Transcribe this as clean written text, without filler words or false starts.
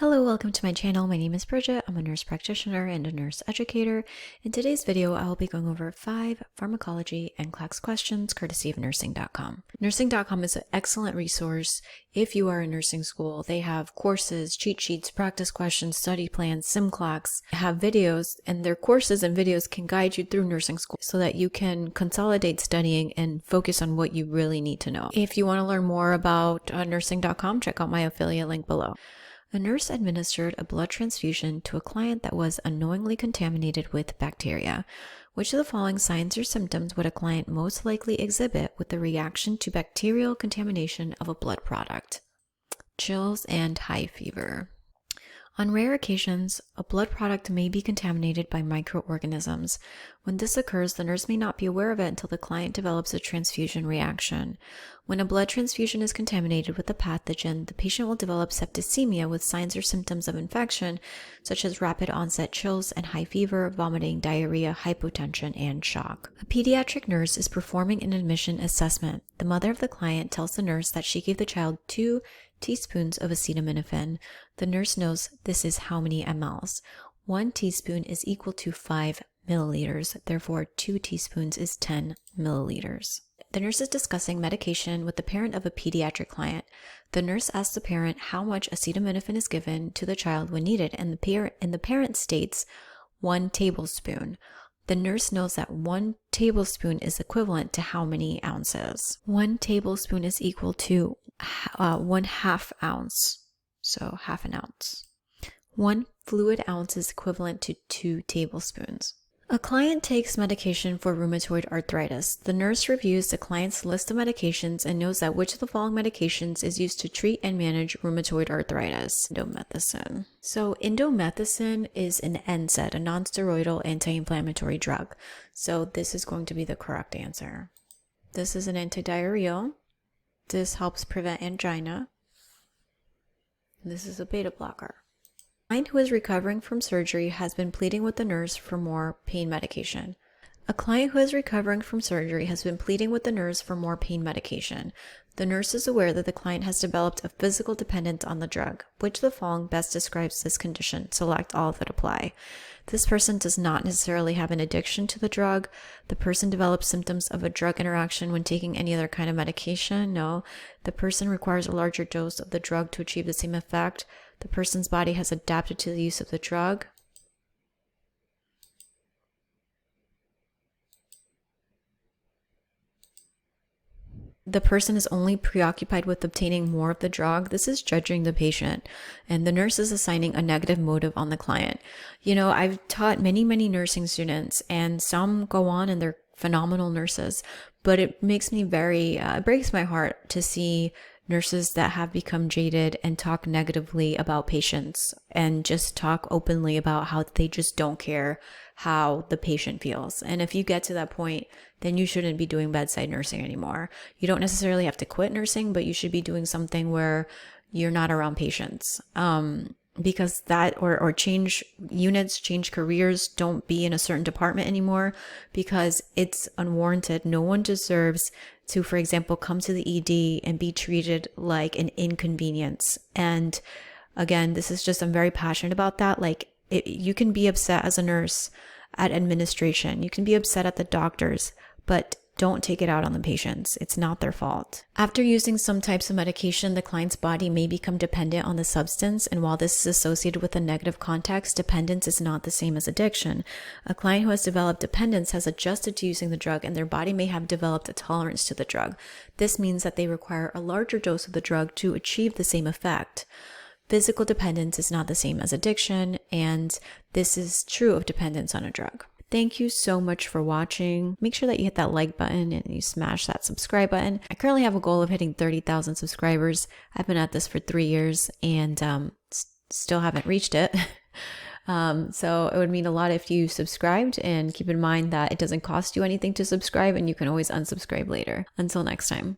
Hello, welcome to my channel. My name is Bridget. I'm a nurse practitioner and a nurse educator. In today's video, I will be going over 5 pharmacology NCLEX questions courtesy of nursing.com. Nursing.com is an excellent resource if you are in nursing school. They have courses, cheat sheets, practice questions, study plans, sim clocks, have videos, and their courses and videos can guide you through nursing school so that you can consolidate studying and focus on what you really need to know. If you want to learn more about nursing.com, check out my affiliate link below. A nurse administered a blood transfusion to a client that was unknowingly contaminated with bacteria. Which of the following signs or symptoms would a client most likely exhibit with the reaction to bacterial contamination of a blood product? Chills and high fever. On rare occasions, a blood product may be contaminated by microorganisms. When this occurs, the nurse may not be aware of it until the client develops a transfusion reaction. When a blood transfusion is contaminated with a pathogen, the patient will develop septicemia with signs or symptoms of infection, such as rapid onset chills and high fever, vomiting, diarrhea, hypotension, and shock. A pediatric nurse is performing an admission assessment. The mother of the client tells the nurse that she gave the child 2 teaspoons of acetaminophen. The nurse knows this is how many mLs. 1 teaspoon is equal to 5 milliliters. Therefore, 2 teaspoons is 10 milliliters. The nurse is discussing medication with the parent of a pediatric client. The nurse asks the parent how much acetaminophen is given to the child when needed, and the parent states 1 tablespoon. The nurse knows that 1 tablespoon is equivalent to how many ounces? 1 tablespoon is equal to 1/2 ounce, so half an ounce. 1 fluid ounce is equivalent to 2 tablespoons. A client takes medication for rheumatoid arthritis. The nurse reviews the client's list of medications and knows that which of the following medications is used to treat and manage rheumatoid arthritis. Indomethacin. So indomethacin is an NSAID, a non-steroidal anti-inflammatory drug. So this is going to be the correct answer. This is an antidiarrheal. This helps prevent angina. This is a beta blocker. A client who is recovering from surgery has been pleading with the nurse for more pain medication. A client who is recovering from surgery has been pleading with the nurse for more pain medication. The nurse is aware that the client has developed a physical dependence on the drug. Which of the following best describes this condition? Select all that apply. This person does not necessarily have an addiction to the drug. The person develops symptoms of a drug interaction when taking any other kind of medication. No. The person requires a larger dose of the drug to achieve the same effect. The person's body has adapted to the use of the drug. The person is only preoccupied with obtaining more of the drug. This is judging the patient, and the nurse is assigning a negative motive on the client. You know, I've taught many nursing students, and some go on and they're phenomenal nurses, but it makes me it breaks my heart to see nurses that have become jaded and talk negatively about patients and just talk openly about how they just don't care how the patient feels. And if you get to that point, then you shouldn't be doing bedside nursing anymore. You don't necessarily have to quit nursing, but you should be doing something where you're not around patients. Because that, or change units, change careers, don't be in a certain department anymore because it's unwarranted. No one deserves to, for example, come to the ED and be treated like an inconvenience. And again, this is just, I'm very passionate about that. Like, you can be upset as a nurse at administration, you can be upset at the doctors, but don't take it out on the patients. It's not their fault. After using some types of medication, the client's body may become dependent on the substance, and while this is associated with a negative context, dependence is not the same as addiction. A client who has developed dependence has adjusted to using the drug, and their body may have developed a tolerance to the drug. This means that they require a larger dose of the drug to achieve the same effect. Physical dependence is not the same as addiction, and this is true of dependence on a drug. Thank you so much for watching. Make sure that you hit that like button and you smash that subscribe button. I currently have a goal of hitting 30,000 subscribers. I've been at this for 3 years and still haven't reached it. So it would mean a lot if you subscribed, and keep in mind that it doesn't cost you anything to subscribe and you can always unsubscribe later. Until next time.